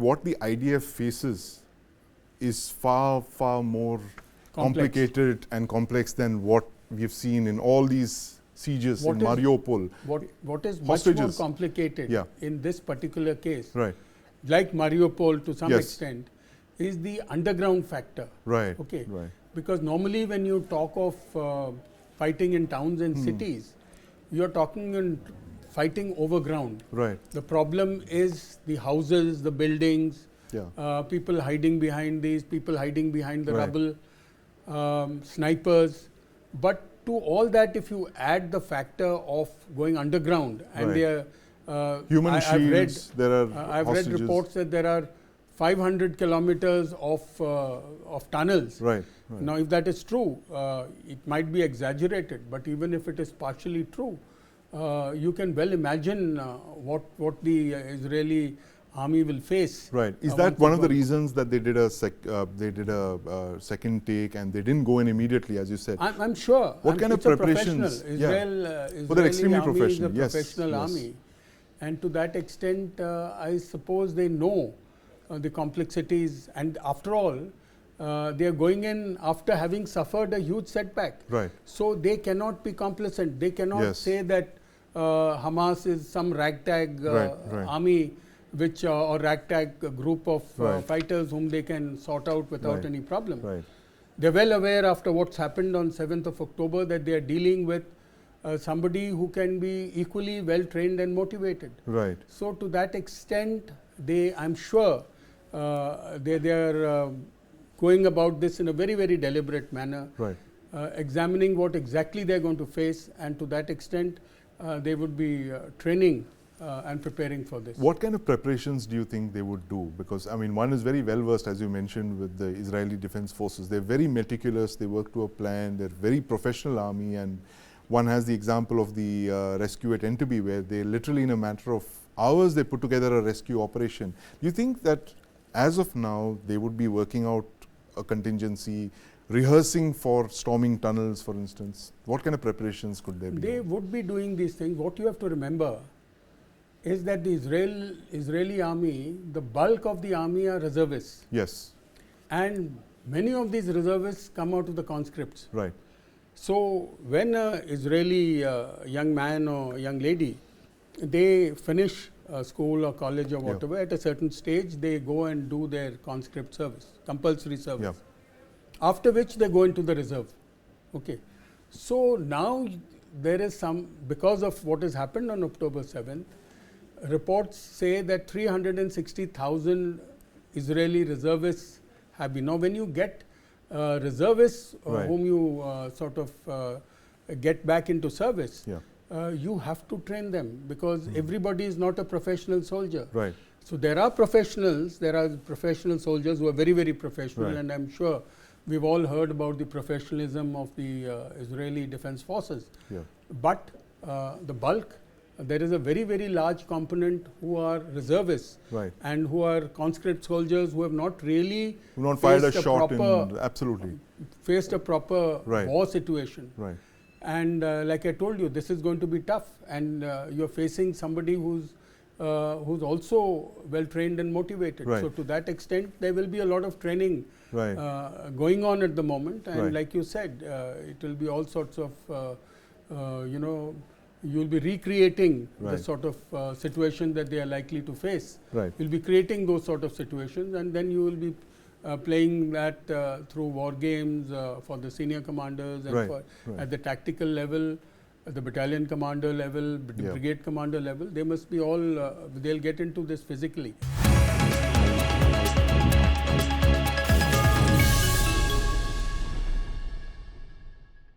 what the IDF faces is far, far more complicated and complex than what we've seen in all these sieges in Mariupol. What is much more complicated in this particular case, like Mariupol to some extent, is the underground factor. Because normally when you talk of fighting in towns and cities, you are talking in fighting over ground. The problem is the houses, the buildings, people hiding behind these, people hiding behind the rubble, snipers. But to all that, if you add the factor of going underground, and there are human shields, I've read reports that there are 500 kilometers of tunnels. Now, if that is true, it might be exaggerated, but even if it is partially true, you can well imagine what the Israeli army will face. Is that one of the reasons that they did a second take and they didn't go in immediately, as you said? I'm sure. What kind of preparations? Israeli extremely army professional. is a professional army, and to that extent, I suppose they know the complexities. And after all, they are going in after having suffered a huge setback. So they cannot be complacent. They cannot say that Hamas is some ragtag army, which or ragtag group of fighters whom they can sort out without any problem. They're well aware after what's happened on 7th of October that they are dealing with somebody who can be equally well trained and motivated. So to that extent, I'm sure they are going about this in a very, very deliberate manner, examining what exactly they're going to face, and to that extent, they would be training and preparing for this. What kind of preparations do you think they would do? Because, I mean, one is very well versed, as you mentioned, with the Israeli Defense Forces. They're very meticulous, they work to a plan, they're very professional army, and one has the example of the rescue at Entebbe, where they literally in a matter of hours, they put together a rescue operation. Do you think that as of now, they would be working out a contingency, rehearsing for storming tunnels, for instance? What kind of preparations could there be? They would be doing these things. What you have to remember is that the Israeli army, the bulk of the army are reservists. And many of these reservists come out of the conscripts. So when an Israeli young man or young lady, they finish school or college or whatever, at a certain stage, they go and do their conscript service, compulsory service. After which they go into the reserve. So now there is because of what has happened on October 7th, reports say that 360,000 Israeli reservists have been. Now, when you get reservists whom you sort of get back into service, you have to train them, because everybody is not a professional soldier. So there are professionals, soldiers who are very, very professional, and I'm sure we've all heard about the professionalism of the Israeli Defense Forces. But the bulk, there is a very, very large component who are reservists and who are conscript soldiers who have not really fired a shot faced a proper war situation. And like I told you, this is going to be tough, and you're facing somebody who's also well trained and motivated. So to that extent, there will be a lot of training going on at the moment, and like you said, it will be all sorts of you'll be recreating the sort of situation that they are likely to face. You'll be creating those sort of situations, and then you will be playing that through war games for the senior commanders and at the tactical level, at the battalion commander level, brigade commander level. They must be all, they'll get into this physically.